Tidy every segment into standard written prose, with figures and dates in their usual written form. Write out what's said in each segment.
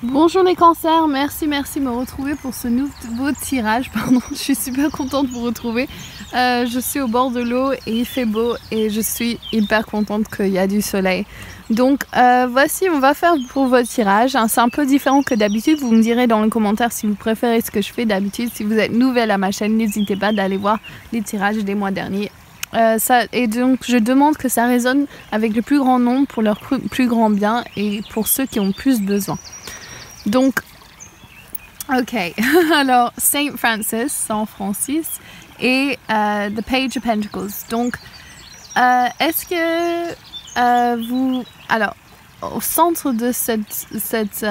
Bonjour les cancers, merci de me retrouver pour ce nouveau tirage. Pardon, je suis super contente de vous retrouver. Je suis au bord de l'eau et il fait beau et je suis hyper contente qu'il y a du soleil. Donc voici, on va faire pour votre tirage. C'est un peu différent que d'habitude. Vous me direz dans les commentaires si vous préférez ce que je fais d'habitude. Si vous êtes nouvelle à ma chaîne, n'hésitez pas d'aller voir les tirages des mois derniers. Et donc je demande que ça résonne avec le plus grand nombre pour leur plus grand bien et pour ceux qui ont plus besoin. Donc, ok, alors Saint Francis, Saint Francis et The Page of Pentacles. Donc, est-ce que vous... Alors, au centre de cette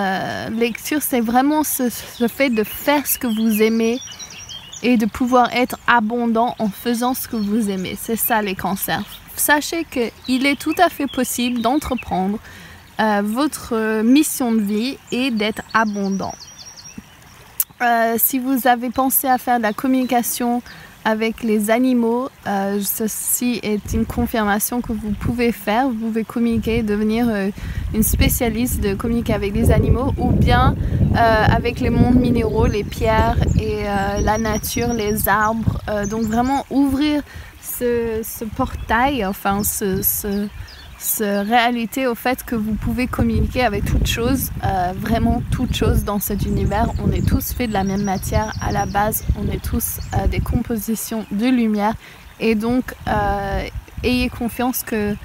lecture, c'est vraiment ce fait de faire ce que vous aimez et de pouvoir être abondant en faisant ce que vous aimez. C'est ça les cancers. Sachez qu'il est tout à fait possible d'entreprendre votre mission de vie et d'être abondant. Si vous avez pensé à faire de la communication avec les animaux, ceci est une confirmation que vous pouvez faire. Vous pouvez communiquer, devenir une spécialiste de communiquer avec les animaux ou bien avec les mondes minéraux, les pierres et la nature, les arbres. Donc vraiment ouvrir ce portail, enfin ce réalité au fait que vous pouvez communiquer avec toute chose, vraiment toute chose dans cet univers. On est tous faits de la même matière à la base, on est tous des compositions de lumière et donc ayez confiance que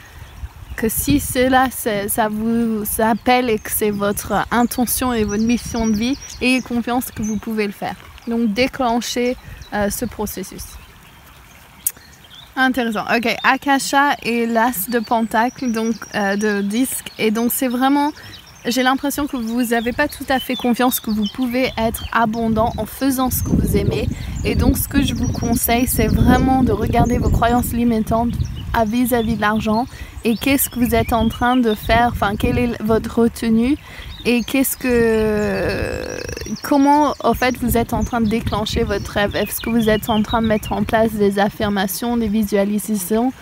si cela ça vous appelle et que c'est votre intention et votre mission de vie, ayez confiance que vous pouvez le faire. Donc déclenchez ce processus. Intéressant. Ok, Akasha et l'as de pentacle, donc de disque. Et donc c'est vraiment, j'ai l'impression que vous n'avez pas tout à fait confiance que vous pouvez être abondant en faisant ce que vous aimez. Et donc ce que je vous conseille, c'est vraiment de regarder vos croyances limitantes vis-à-vis de l'argent et qu'est-ce que vous êtes en train de faire, enfin quelle est votre retenue et comment en fait vous êtes en train de déclencher votre rêve. Est-ce que vous êtes en train de mettre en place des affirmations, des visualisations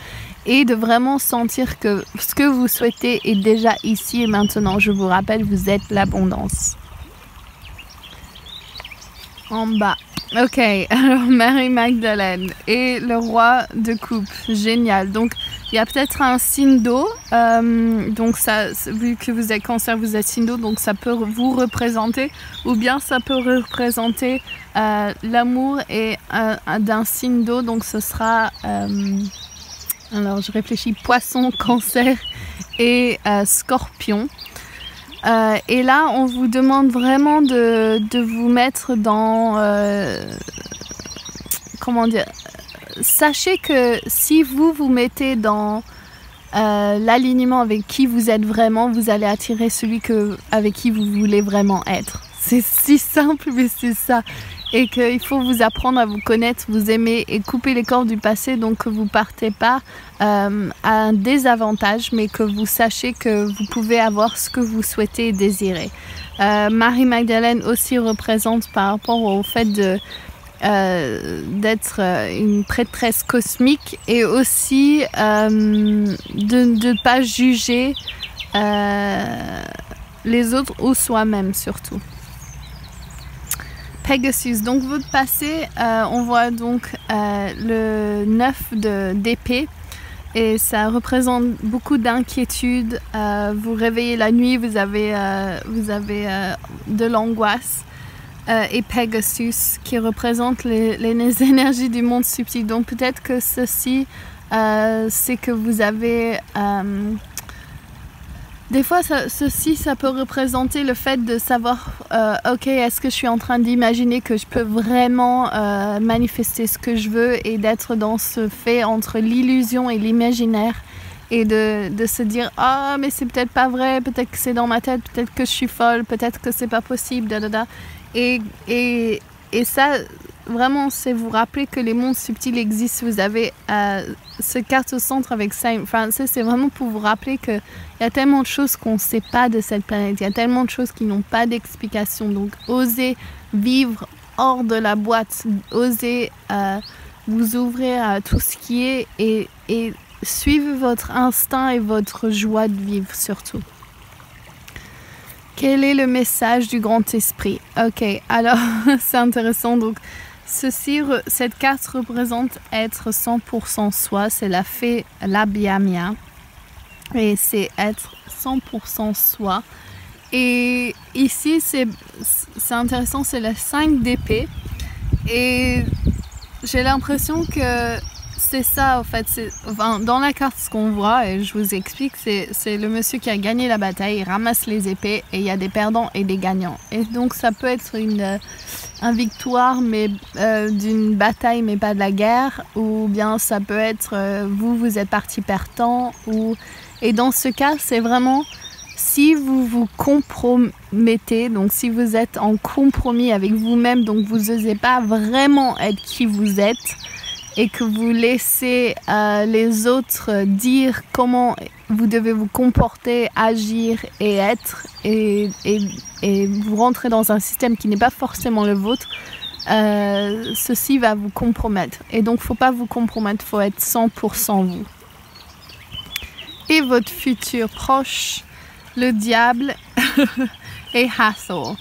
et de vraiment sentir que ce que vous souhaitez est déjà ici et maintenant. Je vous rappelle, vous êtes l'abondance. En bas. Ok, alors Marie-Magdalène et le roi de coupe, génial. Donc il y a peut-être un signe d'eau, donc ça, vu que vous êtes cancer, vous êtes signe d'eau, donc ça peut vous représenter, ou bien ça peut représenter l'amour et d'un signe d'eau, donc ce sera, alors je réfléchis, poisson, cancer et scorpion. Et là, on vous demande vraiment de vous mettre dans... comment dire? Sachez que si vous vous mettez dans l'alignement avec qui vous êtes vraiment, vous allez attirer celui avec qui vous voulez vraiment être. C'est si simple, mais c'est ça. Et qu'il faut vous apprendre à vous connaître, vous aimer et couper les cordes du passé, donc que vous ne partez pas à un désavantage, mais que vous sachiez que vous pouvez avoir ce que vous souhaitez et désirez. Marie-Magdalène aussi représente par rapport au fait d'être une prêtresse cosmique et aussi de ne pas juger les autres ou soi-même surtout. Pegasus, donc votre passé, on voit donc le 9 d'épée et ça représente beaucoup d'inquiétude. Vous réveillez la nuit, vous avez de l'angoisse. Et Pegasus qui représente les énergies du monde subtil. Donc peut-être que ceci, c'est que vous avez... Des fois, ça peut représenter le fait de savoir, ok, est-ce que je suis en train d'imaginer que je peux vraiment manifester ce que je veux et d'être dans ce fait entre l'illusion et l'imaginaire et de se dire, ah, mais c'est peut-être pas vrai, peut-être que c'est dans ma tête, peut-être que je suis folle, peut-être que c'est pas possible, da. Et ça, vraiment, c'est vous rappeler que les mondes subtils existent. Vous avez ce carte au centre avec Saint Francis, c'est vraiment pour vous rappeler qu'il y a tellement de choses qu'on ne sait pas de cette planète. Il y a tellement de choses qui n'ont pas d'explication. Donc, osez vivre hors de la boîte. Osez vous ouvrir à tout ce qui est et suivez votre instinct et votre joie de vivre surtout. Quel est le message du grand esprit? Ok, alors c'est intéressant. Donc, cette carte représente être 100% soi. C'est la fée Labiamia. Et c'est être 100% soi. Et ici, c'est intéressant, c'est la 5 d'épée. Et j'ai l'impression que c'est ça, en fait. Enfin, dans la carte, ce qu'on voit, et je vous explique, c'est le monsieur qui a gagné la bataille, il ramasse les épées, et il y a des perdants et des gagnants. Et donc, ça peut être une victoire, mais d'une bataille, mais pas de la guerre, ou bien ça peut être vous êtes parti perdant, et dans ce cas, c'est vraiment si vous vous compromettez, donc si vous êtes en compromis avec vous-même, donc vous n'osez pas vraiment être qui vous êtes, et que vous laissez les autres dire comment vous devez vous comporter, agir et être, et vous rentrez dans un système qui n'est pas forcément le vôtre, ceci va vous compromettre. Et donc, il ne faut pas vous compromettre, il faut être 100% vous. Et votre futur proche, le diable et Hathor.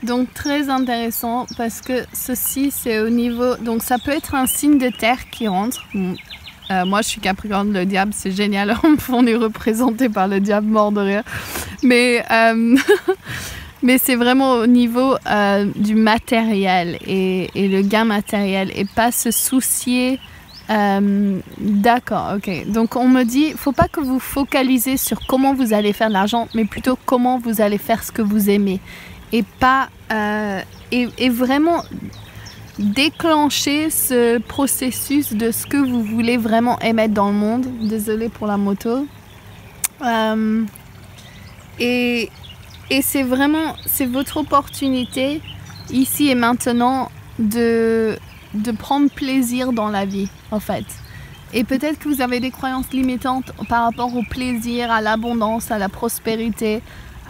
Donc très intéressant parce que ceci c'est au niveau, donc ça peut être un signe de terre qui rentre. Moi je suis Capricorne, le diable c'est génial, on est représenté par le diable mort de rire. Mais, mais c'est vraiment au niveau du matériel et le gain matériel et pas se soucier. D'accord, ok. Donc on me dit, faut pas que vous focalisez sur comment vous allez faire de l'argent, mais plutôt comment vous allez faire ce que vous aimez. Et pas et vraiment déclencher ce processus de ce que vous voulez vraiment émettre dans le monde. Désolée pour la moto. Et c'est vraiment, c'est votre opportunité ici et maintenant de prendre plaisir dans la vie, en fait. Et peut-être que vous avez des croyances limitantes par rapport au plaisir, à l'abondance, à la prospérité,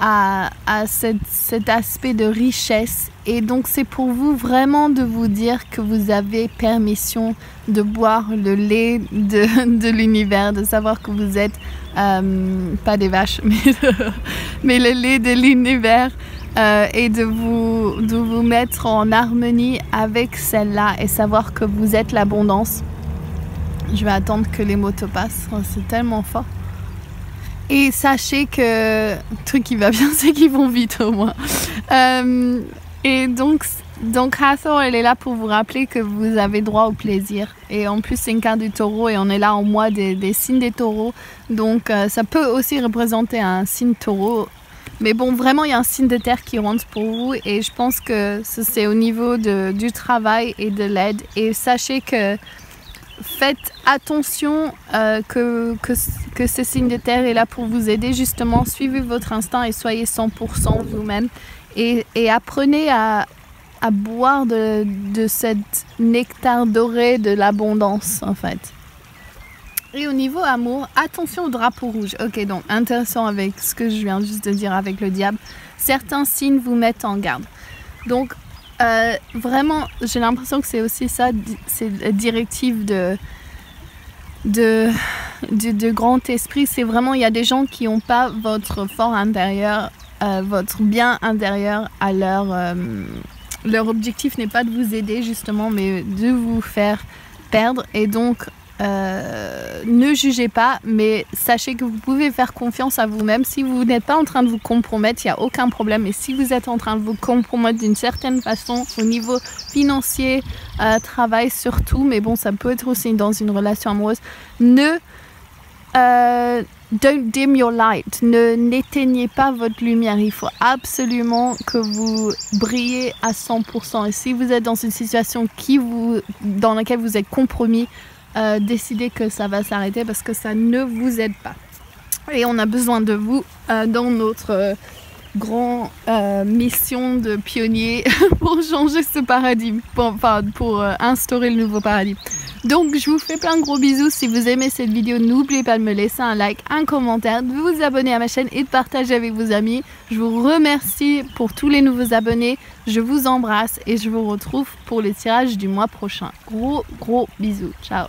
à cet aspect de richesse. Et donc c'est pour vous vraiment de vous dire que vous avez permission de boire le lait de l'univers, de savoir que vous êtes pas des vaches mais le lait de l'univers, et de vous mettre en harmonie avec celle-là et savoir que vous êtes l'abondance. Je vais attendre que les motos passent, c'est tellement fort. Et sachez que le truc qui va bien, c'est qu'ils vont vite au moins. Et donc Hathor, elle est là pour vous rappeler que vous avez droit au plaisir. Et en plus, c'est une carte du taureau et on est là en mois des signes des taureaux. Donc ça peut aussi représenter un signe taureau. Mais bon, vraiment, il y a un signe de terre qui rentre pour vous. Et je pense que c'est au niveau du travail et de l'aide. Et sachez que faites attention que ce signe de terre est là pour vous aider. Justement, suivez votre instinct et soyez 100% vous-même. Et apprenez à boire de cette nectar doré de l'abondance, en fait. Et au niveau amour, attention au drapeau rouge. Ok, donc intéressant avec ce que je viens juste de dire avec le diable. Certains signes vous mettent en garde. Donc, vraiment, j'ai l'impression que c'est aussi ça, c'est la directive de grand esprit. C'est vraiment, il y a des gens qui n'ont pas votre fort intérieur, votre bien intérieur à leur objectif n'est pas de vous aider justement, mais de vous faire perdre. Et donc, ne jugez pas, mais sachez que vous pouvez faire confiance à vous-même. Si vous n'êtes pas en train de vous compromettre, il n'y a aucun problème. Et si vous êtes en train de vous compromettre d'une certaine façon au niveau financier, travail surtout, mais bon, ça peut être aussi dans une relation amoureuse, don't dim your light. N'éteignez pas votre lumière. Il faut absolument que vous brillez à 100%. Et si vous êtes dans une situation dans laquelle vous êtes compromis, décidez que ça va s'arrêter parce que ça ne vous aide pas. Et on a besoin de vous dans notre grand mission de pionnier pour changer ce paradigme, pour instaurer le nouveau paradigme. Donc je vous fais plein de gros bisous. Si vous aimez cette vidéo, n'oubliez pas de me laisser un like, un commentaire, de vous abonner à ma chaîne et de partager avec vos amis. Je vous remercie pour tous les nouveaux abonnés. Je vous embrasse et je vous retrouve pour le tirage du mois prochain. Gros bisous. Ciao.